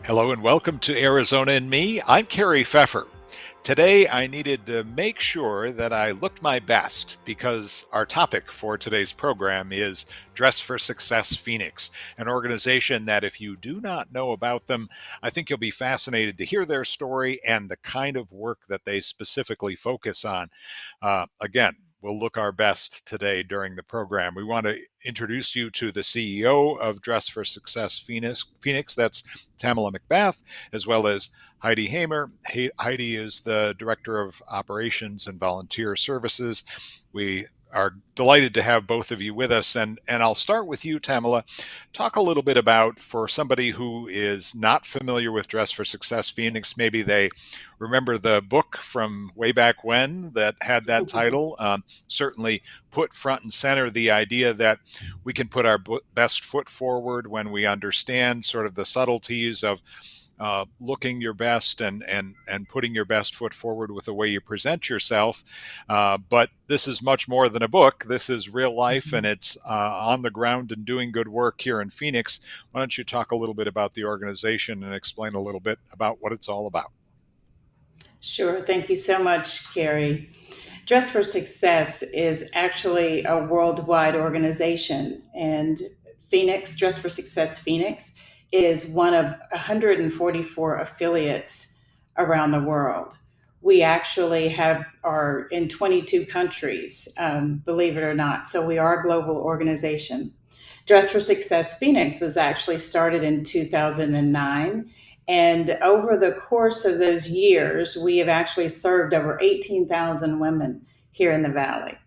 Hello and welcome to Arizona and Me. I'm Cary Pfeffer. Today I needed to make sure that I looked my best because our topic for today's program is Dress for Success Phoenix, an organization that if you do not know about them, I think you'll be fascinated to hear their story and the kind of work that they specifically focus on. Again, we'll look our best today during the program. We want to introduce you to the CEO of Dress for Success Phoenix. That's Tamala McBath, as well as Heidi Hamer. Heidi is the Director of Operations and Volunteer Services. We are delighted to have both of you with us. And I'll start with you, Tamala. Talk a little bit about, for somebody who is not familiar with Dress for Success Phoenix, maybe they remember the book from way back when that had that title. Certainly put front and center the idea that we can put our best foot forward when we understand sort of the subtleties of looking your best and putting your best foot forward with the way you present yourself. But this is much more than a book. This is real life, and it's on the ground and doing good work here in Phoenix. Why don't you talk a little bit about the organization and explain a little bit about what it's all about? Sure. Thank you so much, Cary. Dress for Success is actually a worldwide organization, and Dress for Success Phoenix, is one of 144 affiliates around the world. We actually are in 22 countries, believe it or not. So we are a global organization. Dress for Success Phoenix was actually started in 2009. And over the course of those years, we have actually served over 18,000 women here in the Valley.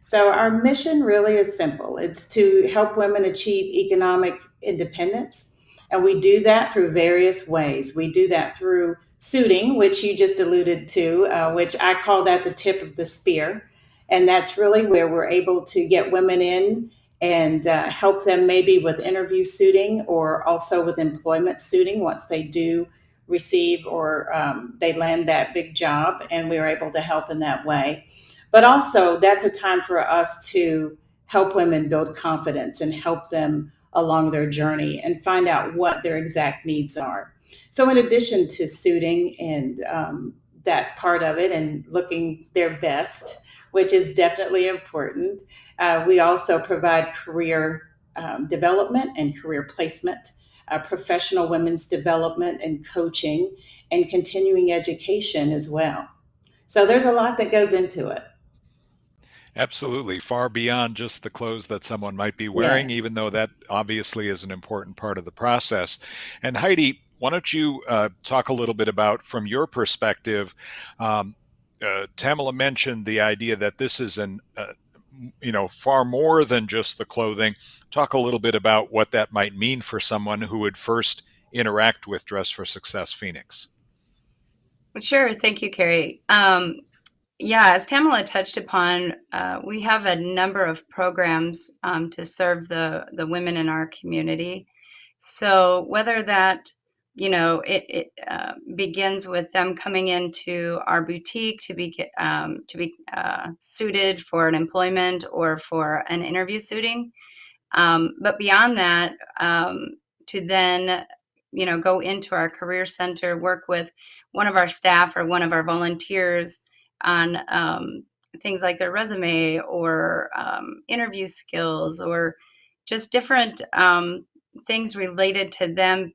So our mission really is simple. It's to help women achieve economic independence. And we do that through various ways. We do that through suiting, which you just alluded to, which I call that the tip of the spear. And that's really where we're able to get women in and help them maybe with interview suiting or also with employment suiting once they do receive or they land that big job, and we are able to help in that way. But also, that's a time for us to help women build confidence and help them along their journey and find out what their exact needs are. So, in addition to suiting and that part of it and looking their best, which is definitely important, we also provide career development and career placement, professional women's development and coaching, and continuing education as well. So there's a lot that goes into it. Absolutely. Far beyond just the clothes that someone might be wearing, Yes. even though that obviously is an important part of the process. And Heidi, why don't you talk a little bit about, from your perspective, Tamala mentioned the idea that this is far more than just the clothing. Talk a little bit about what that might mean for someone who would first interact with Dress for Success Phoenix. Sure. Thank you, Cary. Yeah, as Tamala touched upon, we have a number of programs to serve the women in our community. So whether that, it begins with them coming into our boutique to be suited for an employment or for an interview suiting, but beyond that, to then go into our career center, work with one of our staff or one of our volunteers on things like their resume or interview skills or just different things related to them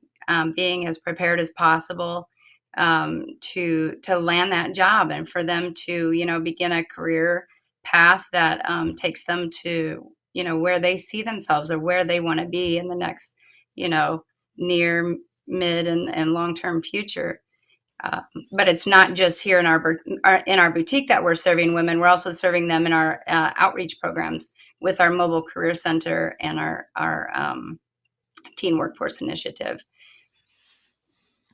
being as prepared as possible to land that job and for them to begin a career path that takes them to where they see themselves or where they want to be in the next near, mid, and long-term future. But it's not just here in our boutique that we're serving women. We're also serving them in our outreach programs with our mobile career center and our teen workforce initiative.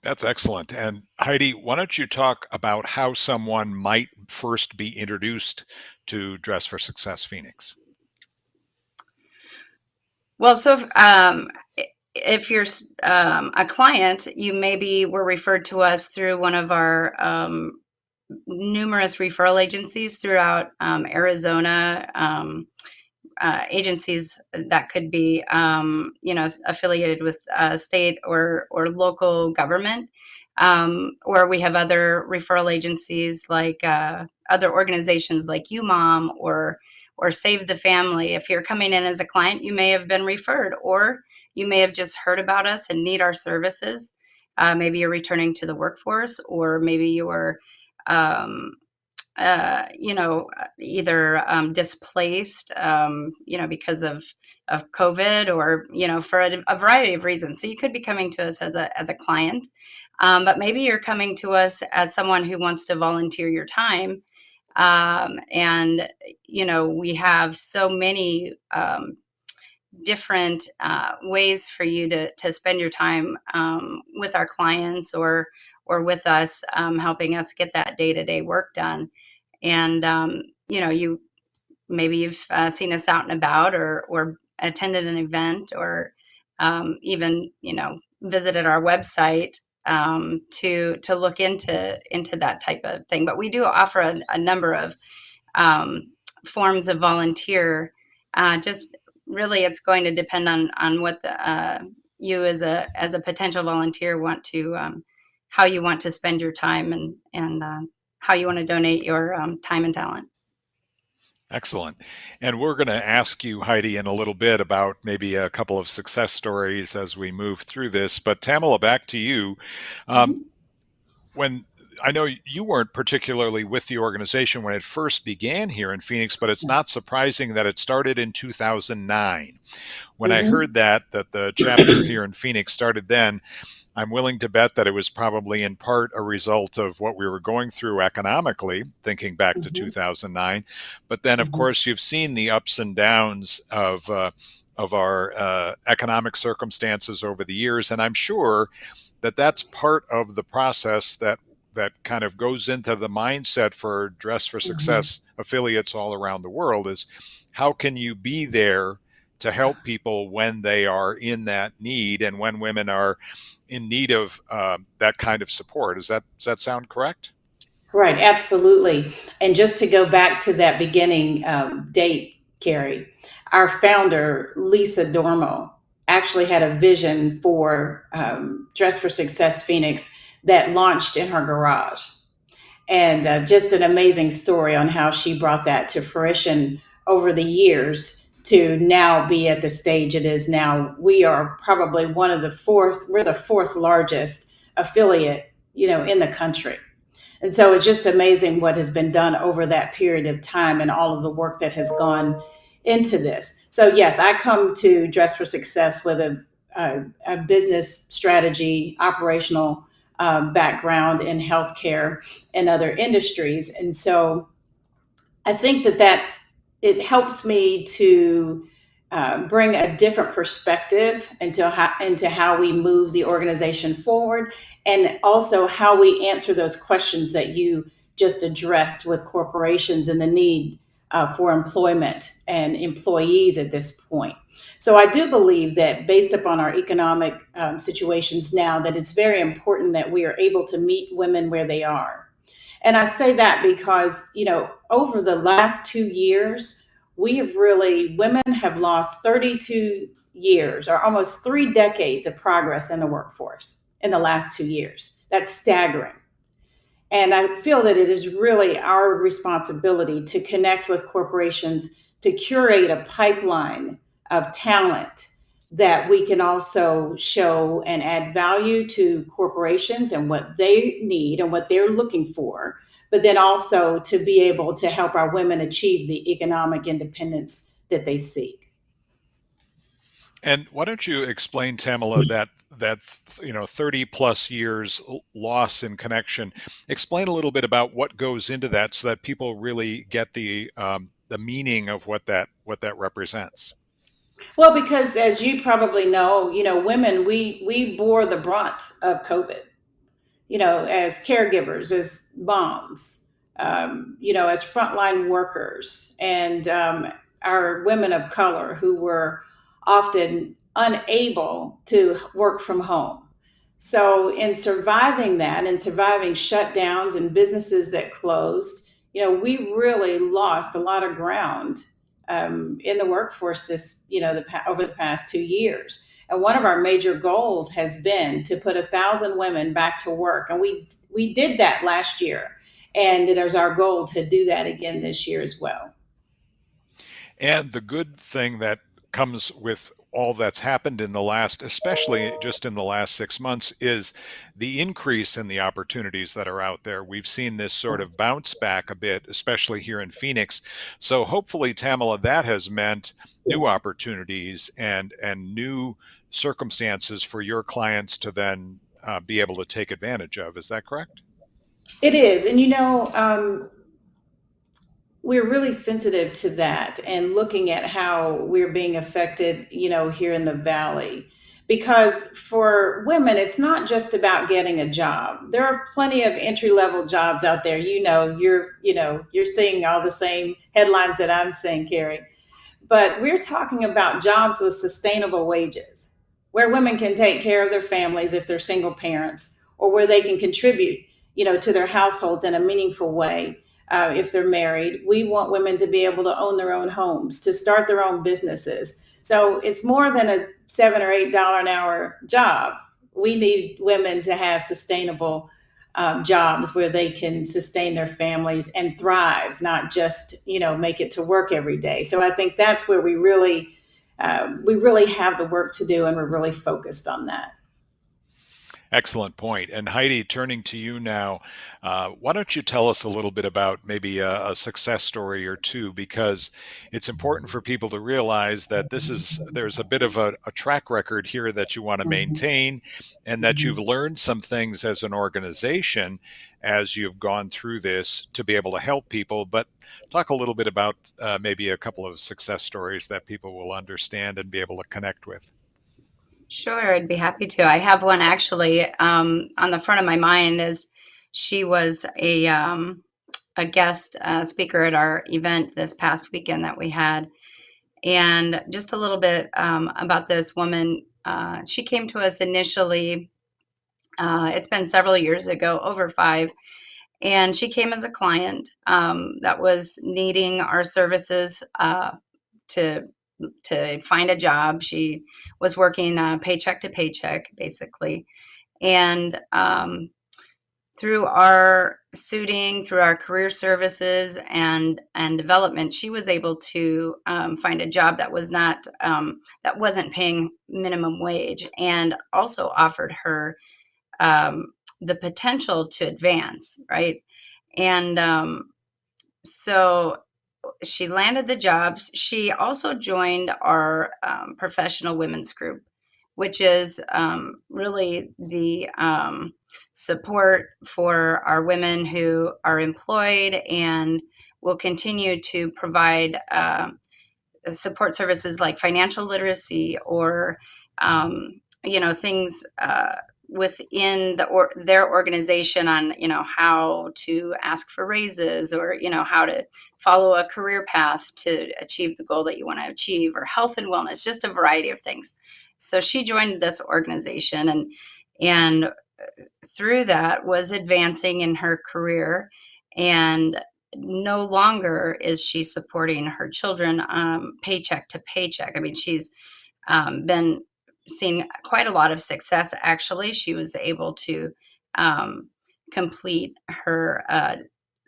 That's excellent. And Heidi, why don't you talk about how someone might first be introduced to Dress for Success Phoenix? Well, so if you're a client, you maybe were referred to us through one of our numerous referral agencies throughout Arizona, agencies that could be, affiliated with state or local government. Or we have other referral agencies like other organizations like UMOM or Save the Family. If you're coming in as a client, you may have been referred, or you may have just heard about us and need our services. Maybe you're returning to the workforce, or maybe you're um, either displaced, because of COVID, or for a variety of reasons. So you could be coming to us as a client, but maybe you're coming to us as someone who wants to volunteer your time. And we have so many different ways for you to spend your time with our clients or with us, helping us get that day-to-day work done. And you maybe you've seen us out and about, or attended an event, or even visited our website to look into that type of thing. But we do offer a number of um, forms of volunteer. Just really, it's going to depend on what you as a potential volunteer want to, how you want to spend your time, and how you want to donate your time and talent. Excellent. And we're going to ask you, Heidi, in a little bit about maybe a couple of success stories as we move through this. But Tamala, back to you. Um, Mhm. when I know you weren't particularly with the organization when it first began here in Phoenix, but it's not surprising that it started in 2009. When I Mhm. heard that the chapter here in Phoenix started then, I'm willing to bet that it was probably in part a result of what we were going through economically, thinking back to Mhm. 2009. But then, of Mhm. course, you've seen the ups and downs of our economic circumstances over the years, and I'm sure that that's part of the process that kind of goes into the mindset for Dress for Mhm. Success affiliates all around the world is how can you be there to help people when they are in that need and when women are in need of that kind of support. Does that sound correct? Right, absolutely. And just to go back to that beginning date, Carrie, our founder, Lisa Dormo, actually had a vision for Dress for Success Phoenix that launched in her garage. And just an amazing story on how she brought that to fruition over the years to now be at the stage it is now. We are probably we're the fourth largest affiliate, in the country. And so it's just amazing what has been done over that period of time and all of the work that has gone into this. So, yes, I come to Dress for Success with a business strategy, operational background in healthcare and other industries. And so I think that it helps me to bring a different perspective into how we move the organization forward, and also how we answer those questions that you just addressed with corporations and the need for employment and employees at this point. So I do believe that based upon our economic situations now, that it's very important that we are able to meet women where they are. And I say that because, over the last 2 years, women have lost 32 years or almost 3 decades of progress in the workforce in the last 2 years. That's staggering. And I feel that it is really our responsibility to connect with corporations to curate a pipeline of talent that we can also show and add value to corporations and what they need and what they're looking for, but then also to be able to help our women achieve the economic independence that they seek. And why don't you explain, Tamala, that 30 plus years loss in connection? Explain a little bit about what goes into that so that people really get the meaning of what that represents. Well, because as you probably know, women, we bore the brunt of COVID, as caregivers, as moms, as frontline workers, and our women of color who were often unable to work from home. So, in surviving that and surviving shutdowns and businesses that closed, we really lost a lot of ground in the workforce over the past 2 years. And one of our major goals has been to put 1,000 women back to work, and we did that last year. And there's our goal to do that again this year as well. And the good thing that comes with all that's happened in the last, especially just in the last 6 months, is the increase in the opportunities that are out there. We've seen this sort of bounce back a bit, especially here in Phoenix. So hopefully, Tamala, that has meant new opportunities and new circumstances for your clients to then be able to take advantage of. Is that correct? It is. And we're really sensitive to that and looking at how we're being affected, here in the valley. Because for women, it's not just about getting a job. There are plenty of entry level jobs out there. You're seeing all the same headlines that I'm seeing, Cary. But we're talking about jobs with sustainable wages, where women can take care of their families if they're single parents, or where they can contribute, to their households in a meaningful way. If they're married, we want women to be able to own their own homes, to start their own businesses. So it's more than a $7 or $8 an hour job. We need women to have sustainable jobs where they can sustain their families and thrive, not just make it to work every day. So I think that's where we really have the work to do, and we're really focused on that. Excellent point. And Heidi, turning to you now, why don't you tell us a little bit about maybe a success story or two? Because it's important for people to realize that there's a bit of a track record here that you want to Mhm. maintain, and that you've learned some things as an organization as you've gone through this to be able to help people. But talk a little bit about maybe a couple of success stories that people will understand and be able to connect with. Sure, I'd be happy to. I have one actually on the front of my mind. Is she was a guest speaker at our event this past weekend that we had. And just a little bit about this woman. She came to us initially, it's been several years ago, over 5, and she came as a client that was needing our services to find a job. She was working paycheck to paycheck, basically. And through our suiting, through our career services and development, she was able to find a job that wasn't paying minimum wage, and also offered her the potential to advance, right? And so she landed the jobs. She also joined our professional women's group, which is really the support for our women who are employed, and will continue to provide support services like financial literacy, or things within their organization on how to ask for raises, or how to follow a career path to achieve the goal that you want to achieve, or health and wellness, just a variety of things. So she joined this organization, and through that was advancing in her career. And no longer is she supporting her children paycheck to paycheck. I mean, she's been seeing quite a lot of success. Actually, she was able to complete her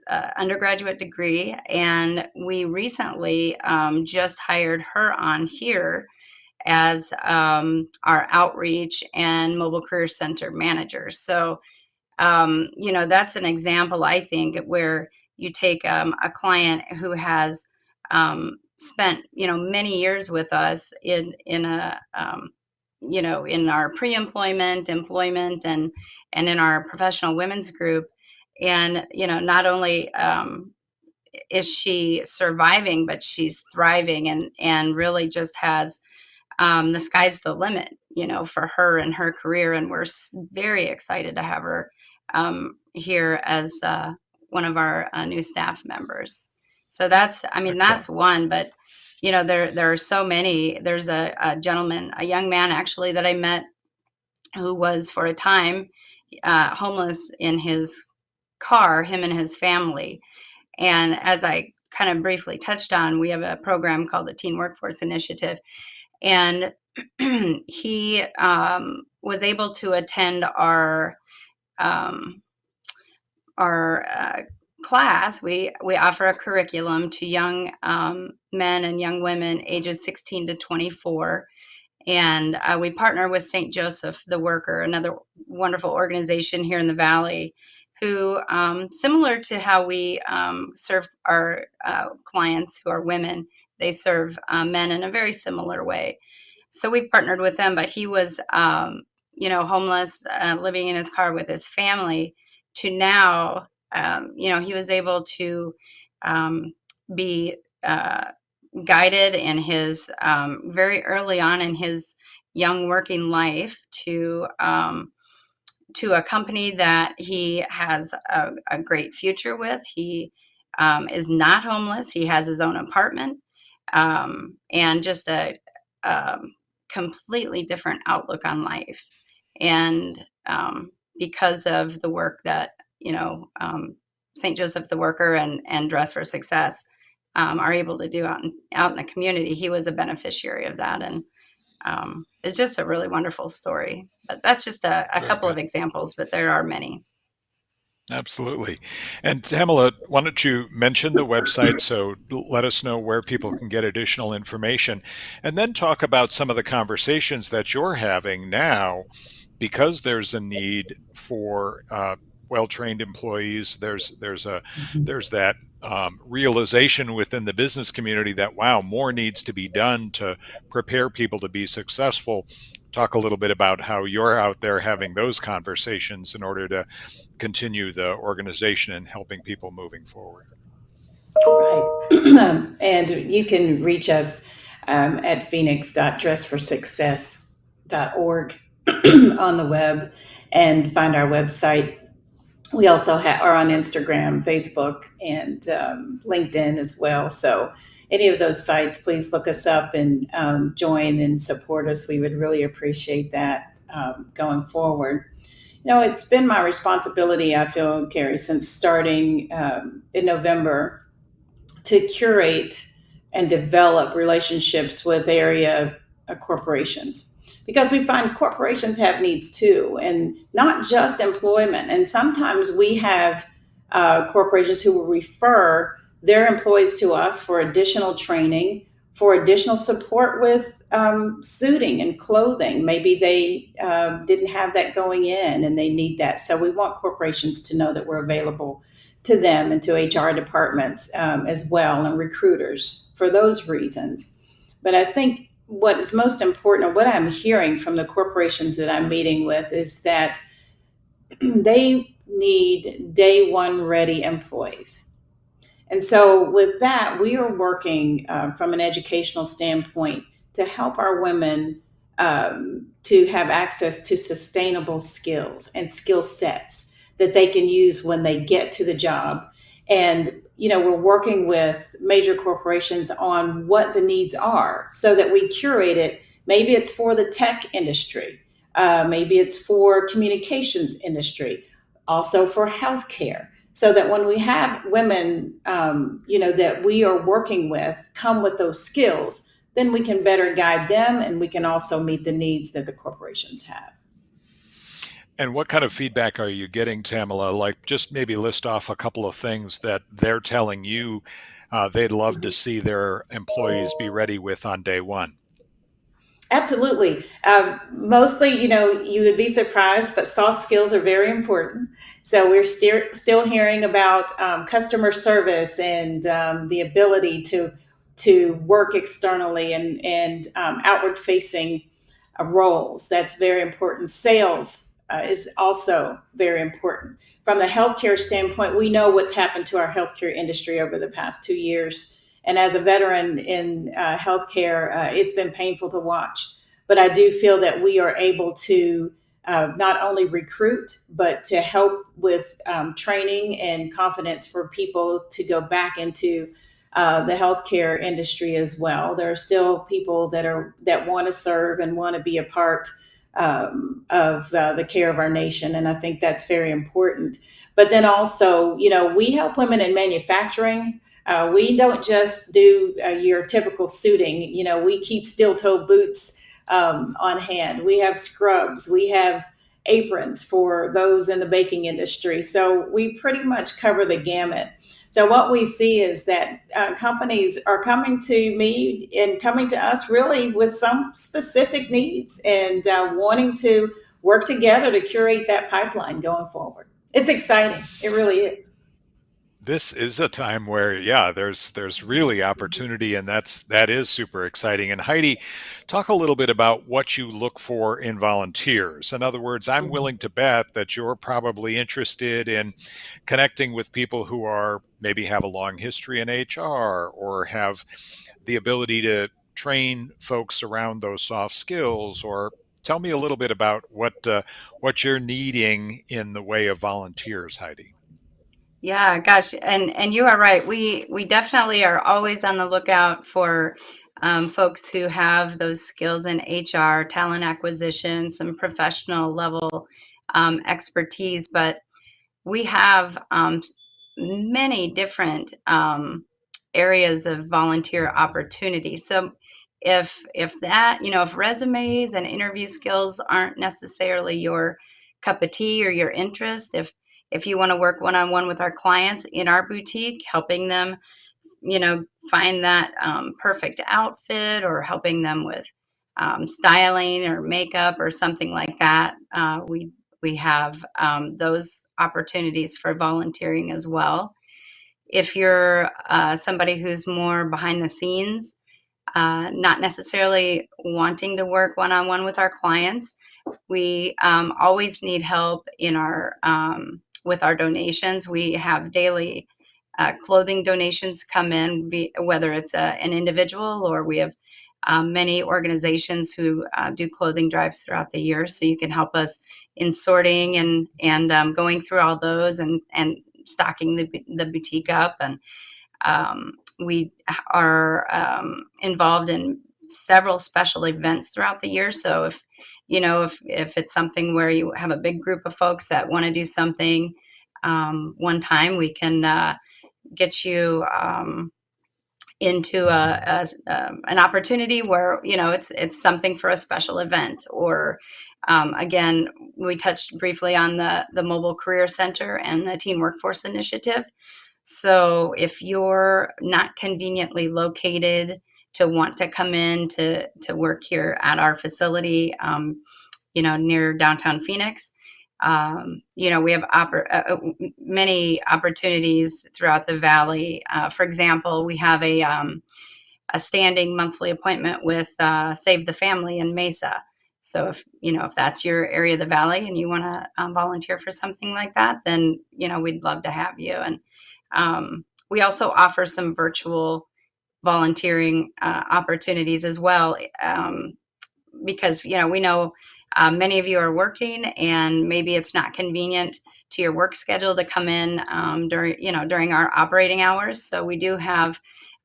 undergraduate degree, and we recently just hired her on here as our outreach and mobile career center manager. So that's an example, I think, where you take a client who has spent, many years with us in our pre-employment, employment, and in our professional women's group. And, not only is she surviving, but she's thriving, and really just has the sky's the limit, for her and her career. And we're very excited to have her here as one of our new staff members. So that's Excellent. one. But there are so many. There's a gentleman, a young man actually, that I met, who was for a time homeless in his car, him and his family. And as I kind of briefly touched on, we have a program called the Teen Workforce Initiative, and he was able to attend um, our class. We offer a curriculum to young men and young women ages 16 to 24, and we partner with St. Joseph the Worker, another wonderful organization here in the Valley, who, similar to how we serve our clients who are women, they serve men in a very similar way. So we've partnered with them, but he was, homeless, living in his car with his family, to now, he was able to be guided in his very early on in his young working life to a company that he has a great future with. He is not homeless. He has his own apartment, and just a completely different outlook on life. And because of the work that, St. Joseph the Worker and Dress for Success are able to do out in the community, he was a beneficiary of that. And it's just a really wonderful story. But that's just a Very couple of good. examples, but there are many. Absolutely. And Tamala, why don't you mention the website so let us know where people can get additional information, and then talk about some of the conversations that you're having now, because there's a need for well-trained employees. There's that realization within the business community that, wow, more needs to be done to prepare people to be successful. Talk a little bit about how you're out there having those conversations in order to continue the organization and helping people moving forward. Right. And you can reach us at phoenix.dressforsuccess.org on the web and find our website. We also are on Instagram, Facebook, and LinkedIn as well. So any of those sites, please look us up and join and support us. We would really appreciate that going forward. It's been my responsibility, I feel, Cary, since starting in November to curate and develop relationships with area corporations, because we find corporations have needs too, and not just employment. And sometimes we have corporations who will refer their employees to us for additional training, for additional support with suiting and clothing. Maybe they didn't have that going in and they need that. So we want corporations to know that we're available to them and to HR departments as well, and recruiters for those reasons. But I think what is most important, and what I'm hearing from the corporations that I'm meeting with, is that they need day one ready employees. And so, with that, we are working from an educational standpoint to help our women to have access to sustainable skills and skill sets that they can use when they get to the job. And, we're working with major corporations on what the needs are so that we curate it. Maybe it's for the tech industry, maybe it's for communications industry, also for healthcare, so that when we have women, that we are working with come with those skills, then we can better guide them and we can also meet the needs that the corporations have. And what kind of feedback are you getting, Tamala? Like, just maybe list off a couple of things that they're telling you they'd love to see their employees be ready with on day one. Absolutely. Mostly, you would be surprised, but soft skills are very important. So we're still hearing about customer service and the ability to work externally and outward facing roles. That's very important. Sales is also very important. From the healthcare standpoint, we know what's happened to our healthcare industry over the past 2 years. And as a veteran in healthcare, it's been painful to watch. But I do feel that we are able to not only recruit, but to help with training and confidence for people to go back into the healthcare industry as well. There are still people that want to serve and want to be a part of the care of our nation, and I think that's very important. But then also, we help women in manufacturing. We don't just do your typical suiting. We keep steel-toe boots on hand. We have scrubs. We have aprons for those in the baking industry. So we pretty much cover the gamut. So what we see is that companies are coming to me and coming to us really with some specific needs and wanting to work together to curate that pipeline going forward. It's exciting. It really is. This is a time where, yeah, there's really opportunity, and that is super exciting. And Heidi, talk a little bit about what you look for in volunteers. In other words, I'm willing to bet that you're probably interested in connecting with people who are maybe have a long history in HR or have the ability to train folks around those soft skills. Or tell me a little bit about what you're needing in the way of volunteers, Heidi. Yeah, gosh, and you are right. We definitely are always on the lookout for folks who have those skills in HR, talent acquisition, some professional level expertise. But we have many different areas of volunteer opportunity. So if that, if resumes and interview skills aren't necessarily your cup of tea or your interest, if you want to work one-on-one with our clients in our boutique, helping them, find that perfect outfit or helping them with styling or makeup or something like that, we have those opportunities for volunteering as well. If you're somebody who's more behind the scenes, not necessarily wanting to work one-on-one with our clients, we always need help in our with our donations. We have daily clothing donations come in, whether it's an individual or we have many organizations who do clothing drives throughout the year. So you can help us in sorting and going through all those and stocking the boutique up. And we are involved in several special events throughout the year. So if it's something where you have a big group of folks that want to do something one time, we can get you into an opportunity where it's something for a special event. Or again, we touched briefly on the mobile career center and the teen workforce initiative. So if you're not conveniently located to want to come in to work here at our facility, near downtown Phoenix, we have many opportunities throughout the valley. For example, we have a standing monthly appointment with Save the Family in Mesa. So if that's your area of the valley and you want to volunteer for something like that, then we'd love to have you. And we also offer some virtual volunteering opportunities as well, because we know many of you are working and maybe it's not convenient to your work schedule to come in during our operating hours. So we do have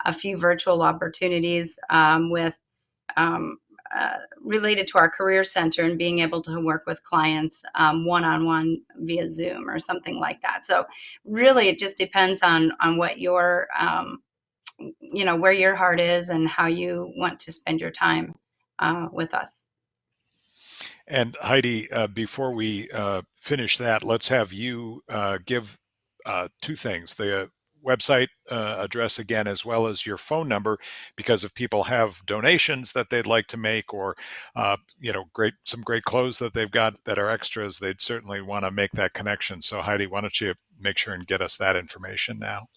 a few virtual opportunities with related to our career center and being able to work with clients one-on-one via Zoom or something like that. So really, it just depends on what your where your heart is and how you want to spend your time with us. And Heidi, before we finish that, let's have you give two things: the website address again, as well as your phone number, because if people have donations that they'd like to make, or some great clothes that they've got that are extras, they'd certainly want to make that connection. So Heidi, why don't you make sure and get us that information now?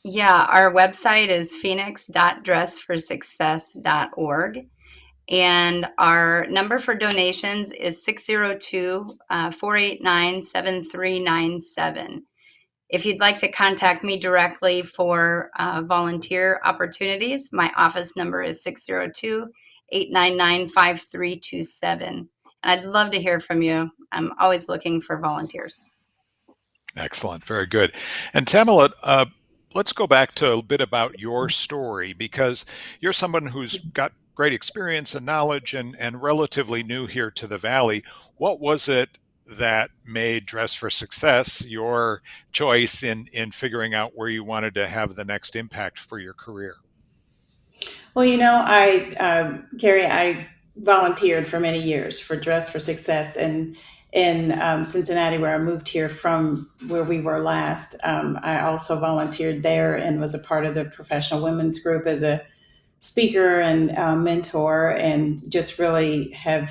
Yeah, our website is phoenix.dressforsuccess.org. And our number for donations is 602 489 7397. If you'd like to contact me directly for volunteer opportunities, my office number is 602 899 5327. And I'd love to hear from you. I'm always looking for volunteers. Excellent. Very good. And Tamala, let's go back to a bit about your story, because you're someone who's got great experience and knowledge and relatively new here to the Valley. What was it that made Dress for Success your choice in figuring out where you wanted to have the next impact for your career? Well, Cary, I volunteered for many years for Dress for Success in Cincinnati, where I moved here from where we were last. I also volunteered there and was a part of the professional women's group as a speaker and mentor, and just really have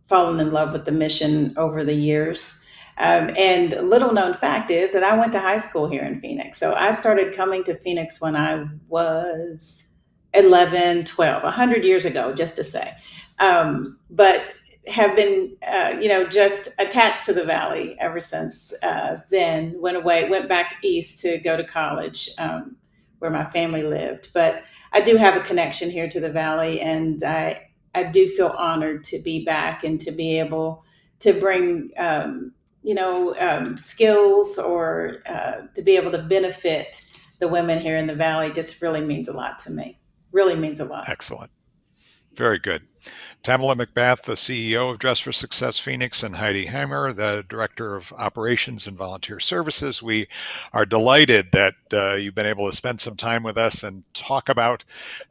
fallen in love with the mission over the years. And little known fact is that I went to high school here in Phoenix. So I started coming to Phoenix when I was 11, 12, 100 years ago, just to say. But have been, just attached to the Valley ever since then. Went back east to go to college, where my family lived. But I do have a connection here to the Valley, and I do feel honored to be back and to be able to bring, skills, or to be able to benefit the women here in the Valley. Just really means a lot to me. Really means a lot. Excellent. Very good. Tamala McBath, the CEO of Dress for Success Phoenix, and Heidi Heimer, the Director of Operations and Volunteer Services. We are delighted that you've been able to spend some time with us and talk about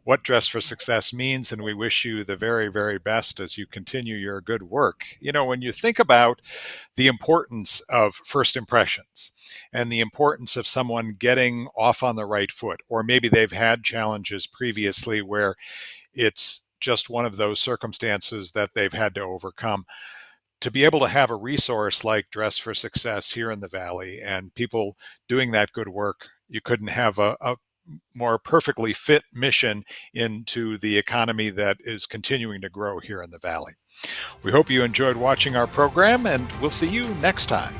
what Dress for Success means, and we wish you the very, very best as you continue your good work. You know, when you think about the importance of first impressions and the importance of someone getting off on the right foot, or maybe they've had challenges previously where it's just one of those circumstances that they've had to overcome. To be able to have a resource like Dress for Success here in the Valley and people doing that good work, you couldn't have a more perfectly fit mission into the economy that is continuing to grow here in the Valley. We hope you enjoyed watching our program, and we'll see you next time.